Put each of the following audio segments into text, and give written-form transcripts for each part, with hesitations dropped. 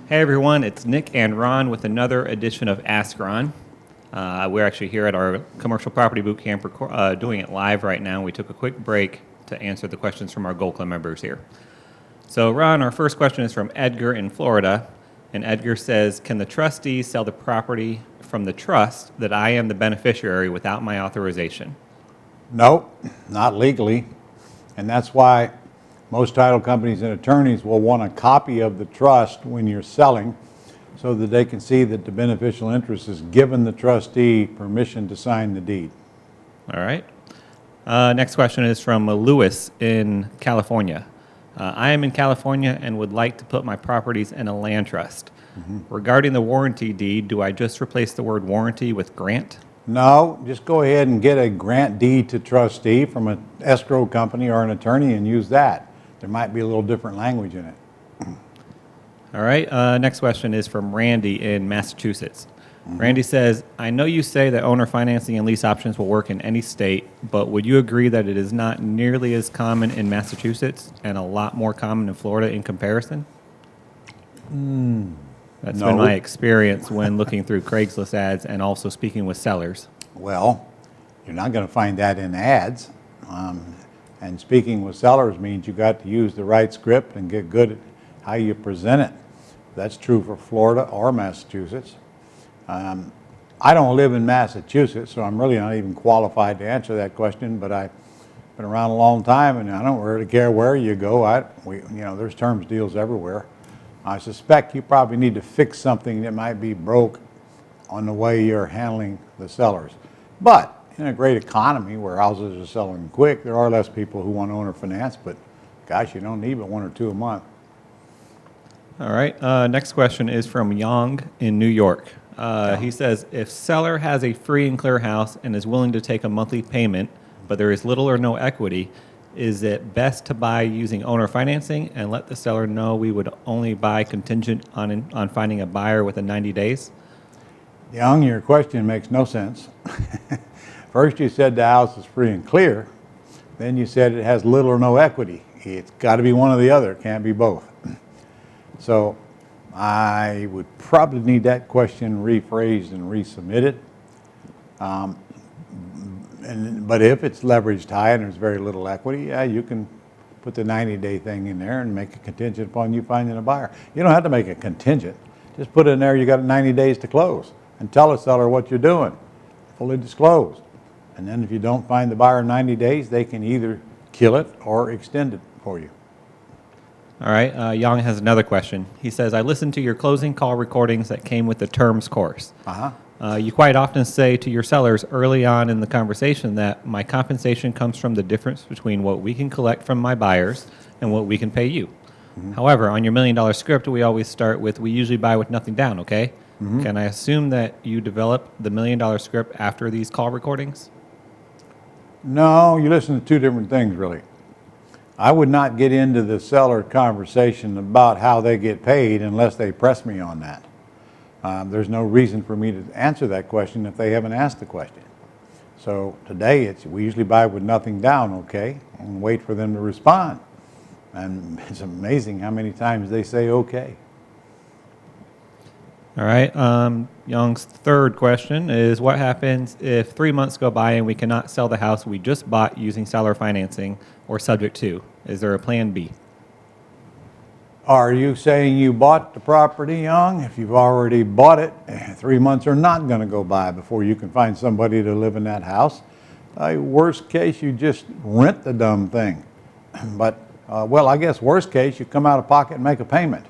Hey everyone, it's Nick and Ron with another edition of Ask Ron. We're actually here at our commercial property boot camp doing it live right now. We took a quick break to answer the questions from our Gold Club members here. So Ron, our first question is from Edgar in Florida. And Edgar says, can the trustee sell the property from the trust that I am the beneficiary without my authorization? No, not legally. And that's why most title companies and attorneys will want a copy of the trust when you're selling so that they can see that the beneficial interest has given the trustee permission to sign the deed. All right. Next question is from Lewis in California. I am in California and would like to put my properties in a land trust. Regarding the warranty deed, do I just replace the word warranty with grant? No, just go ahead and get a grant deed to trustee from an escrow company or an attorney and use that. There might be a little different language in it. All right. Next question is from Randy in Massachusetts. Randy says, I know you say that owner financing and lease options will work in any state, but would you agree that it is not nearly as common in Massachusetts and a lot more common in Florida in comparison? That's been my experience when looking through Craigslist ads and also speaking with sellers. Well, you're not going to find that in ads. And speaking with sellers means you got to use the right script and get good at how you present it. That's true for Florida or Massachusetts. I don't live in Massachusetts, so I'm really not even qualified to answer that question, but I've been around a long time and I don't really care where you go. There's terms deals everywhere. I suspect you probably need to fix something that might be broke on the way you're handling the sellers. But in a great economy where houses are selling quick, there are less people who want owner finance, but gosh, you don't need but one or two a month. All right. Next question is from Yong in New York. He says, if seller has a free and clear house and is willing to take a monthly payment, but there is little or no equity, is it best to buy using owner financing and let the seller know we would only buy contingent on finding a buyer within 90 days? Young, your question makes no sense. First you said the house is free and clear. Then you said it has little or no equity. It's got to be one or the other. It can't be both. So I would probably need that question rephrased and resubmitted. But if it's leveraged high and there's very little equity, yeah, you can put the 90-day thing in there and make a contingent upon you finding a buyer. You don't have to make a contingent. Just put it in there, you got 90 days to close. And tell the seller what you're doing, fully disclosed. And then if you don't find the buyer in 90 days, they can either kill it or extend it for you. All right. Yang has another question. He says, I listened to your closing call recordings that came with the terms course. You quite often say to your sellers early on in the conversation that my compensation comes from the difference between what we can collect from my buyers and what we can pay you. However, on your $1 million script, we always start with, we usually buy with nothing down, okay? Can I assume that you develop the $1 million script after these call recordings? No, you listen to two different things, really. I would not get into the seller conversation about how they get paid unless they press me on that. There's no reason for me to answer that question if they haven't asked the question. So today, we usually buy with nothing down, okay, and wait for them to respond. And it's amazing how many times they say okay. All right. Young's third question is, what happens if 3 months go by and we cannot sell the house we just bought using seller financing or subject to? Is there a plan B? Are you saying you bought the property, Young? If you've already bought it, 3 months are not going to go by before you can find somebody to live in that house. Worst case, you just rent the dumb thing. But, I guess worst case, you come out of pocket and make a payment.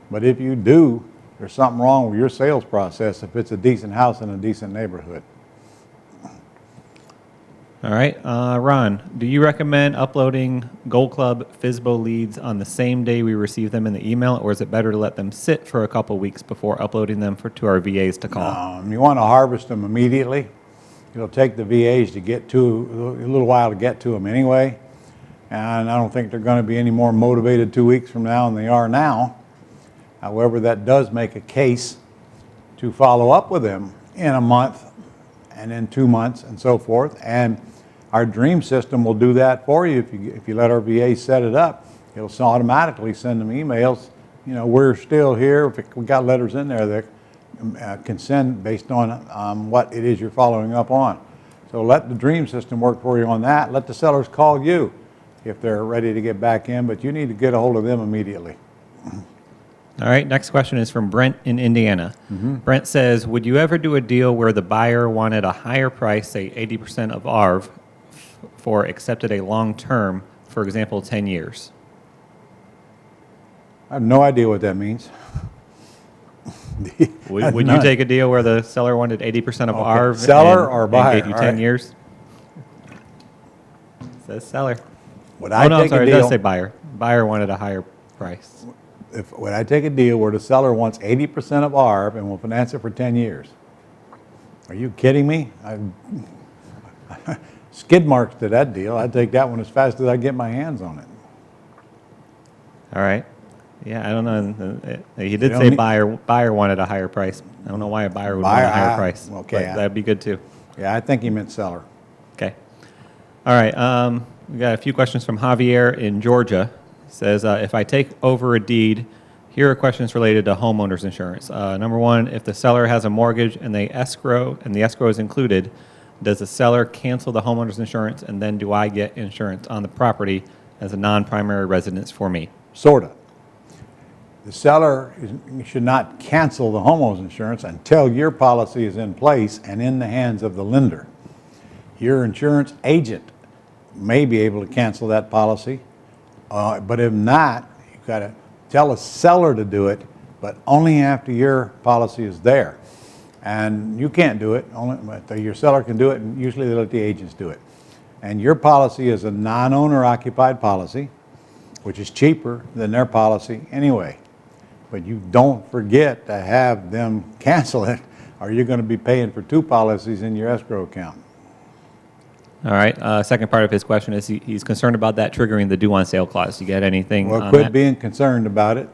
But if you do, there's something wrong with your sales process if it's a decent house in a decent neighborhood. All right. Ron, do you recommend uploading Gold Club FSBO leads on the same day we receive them in the email, or is it better to let them sit for a couple weeks before uploading them to our VAs to call? You want to harvest them immediately. It'll take the VAs a little while to get to them anyway. And I don't think they're going to be any more motivated 2 weeks from now than they are now. However, that does make a case to follow up with them in a month and in 2 months and so forth. And our dream system will do that for you if you let our VA set it up. It'll automatically send them emails you know, we're still here. We got letters in there that consent based on what it is you're following up on. So let the dream system work for you on that. Let the sellers call you if they're ready to get back in, but you need to get a hold of them immediately. All right, next question is from Brent in Indiana. Brent says, would you ever do a deal where the buyer wanted a higher price, say 80% of ARV, for accepted a long term, for example, 10 years? I have no idea what that means. Would you take a deal where the seller wanted 80% of ARV seller or buyer? and gave you 10 right. years? It says seller. Would I take sorry, a it deal? does say buyer. Buyer wanted a higher price. Would I take a deal where the seller wants 80% of ARV and will finance it for 10 years? Are you kidding me? Skid marks to that deal. I'd take that one as fast as I get my hands on it. All right. Yeah, I don't know. He did You say don't buyer wanted a higher price. I don't know why a buyer would want a higher price. okay. But that'd be good too. Yeah, I think he meant seller. Okay. All right. We got a few questions from Javier in Georgia. He says, if I take over a deed, here are questions related to homeowners insurance. Number one, if the seller has a mortgage and the escrow is included, does the seller cancel the homeowners insurance, and then do I get insurance on the property as a non-primary residence for me? Sorta. The seller should not cancel the homeowner's insurance until your policy is in place and in the hands of the lender. Your insurance agent may be able to cancel that policy, but if not, you've got to tell a seller to do it, but only after your policy is there. And you can't do it, but your seller can do it, and usually they let the agents do it. And your policy is a non-owner occupied policy, which is cheaper than their policy anyway. But you don't forget to have them cancel it, or you're going to be paying for two policies in your escrow account. All right. Second part of his question is he's concerned about that triggering the due on sale clause. You got anything Well, on quit that? being concerned about it.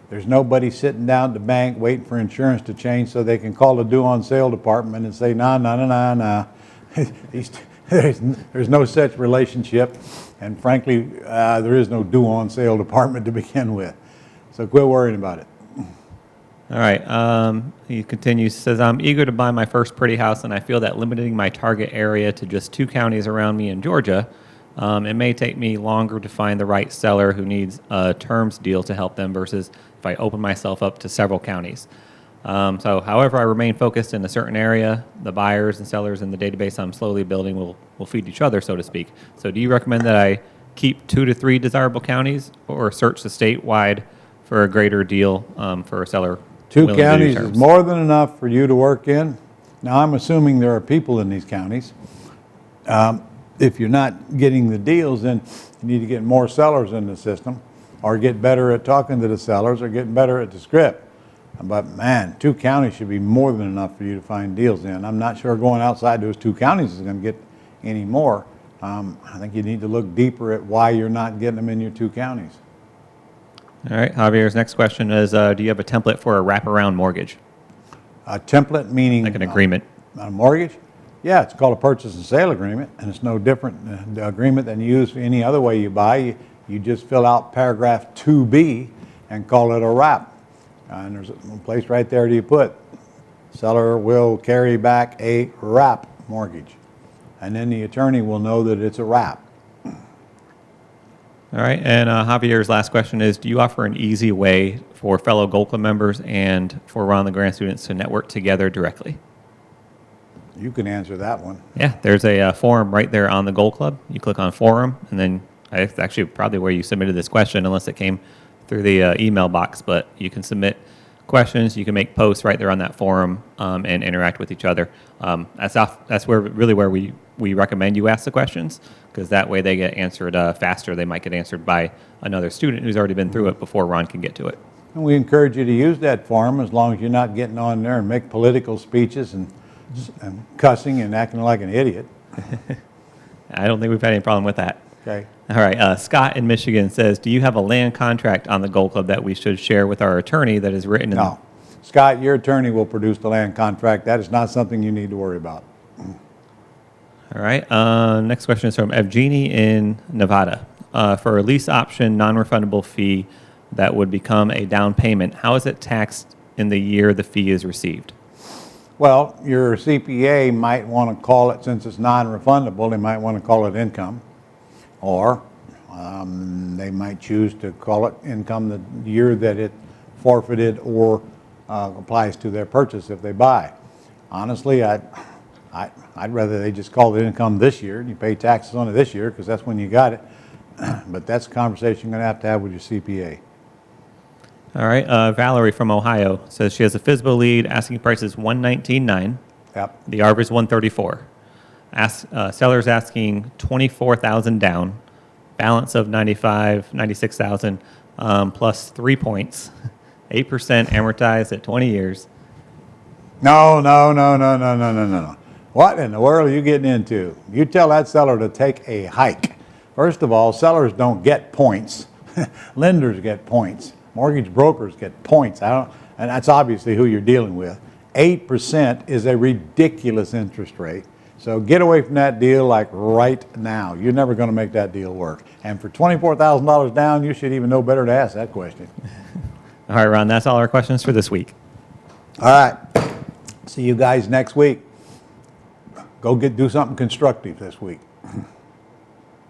There's nobody sitting down at the bank waiting for insurance to change so they can call the due on sale department and say, nah. There's no such relationship, and frankly, there is no due on sale department to begin with. So quit worrying about it. All right. He continues, says, I'm eager to buy my first pretty house, and I feel that limiting my target area to just 2 counties around me in Georgia, it may take me longer to find the right seller who needs a terms deal to help them versus if I open myself up to several counties. However, I remain focused in a certain area. The buyers and sellers in the database I'm slowly building will feed each other, so to speak. So do you recommend that I keep 2 to 3 desirable counties or search the statewide for a greater deal for a seller? 2 willing to do counties terms? is more than enough for you to work in. Now, I'm assuming there are people in these counties. If you're not getting the deals, then you need to get more sellers in the system, or get better at talking to the sellers, or getting better at the script. But man, 2 counties should be more than enough for you to find deals in. I'm not sure going outside those 2 counties is going to get any more. I think you need to look deeper at why you're not getting them in your 2 counties. All right. Javier's next question is, do you have a template for a wraparound mortgage? A template meaning? Like an agreement. A mortgage? Yeah, it's called a purchase and sale agreement, and it's no different the agreement than you use any other way you buy. You just fill out paragraph 2B and call it a wrap. And there's a place right there that you put, seller will carry back a wrap mortgage. And then the attorney will know that it's a wrap. All right. And Javier's last question is, do you offer an easy way for fellow Gold Club members and for Ron LeGrand students to network together directly? You can answer that one. Yeah, there's a forum right there on the Gold Club. You click on forum, and then it's actually probably where you submitted this question, unless it came through the email box. But you can submit questions. You can make posts right there on that forum and interact with each other. That's where we recommend you ask the questions, because that way they get answered faster. They might get answered by another student who's already been through it before Ron can get to it. And we encourage you to use that forum as long as you're not getting on there and make political speeches and cussing and acting like an idiot. I don't think we've had any problem with that. Okay. All right. Scott in Michigan says, do you have a land contract on the Gold Club that we should share with our attorney that is written in? No. Scott, your attorney will produce the land contract. That is not something you need to worry about. All right. Next question is from Evgenii in Nevada. For a lease option, non-refundable fee, that would become a down payment, how is it taxed in the year the fee is received? Well, your CPA might want to call it, since it's non-refundable, they might want to call it income. Or they might choose to call it income the year that it forfeited or applies to their purchase if they buy. Honestly, I'd rather they just call it income this year and you pay taxes on it this year because that's when you got it. But that's a conversation you're going to have with your CPA. All right. Valerie from Ohio says she has a FSBO lead. Asking price is $119,900. Yep. The ARV is $134,000. Seller's asking $24,000 down. Balance of $96,000 plus 3 points. 8% amortized at 20 years. No. What in the world are you getting into? You tell that seller to take a hike. First of all, sellers don't get points. Lenders get points. Mortgage brokers get points. And that's obviously who you're dealing with. 8% is a ridiculous interest rate. So get away from that deal like right now. You're never going to make that deal work. And for $24,000 down, you should even know better to ask that question. All right, Ron, that's all our questions for this week. All right. See you guys next week. Go do something constructive this week.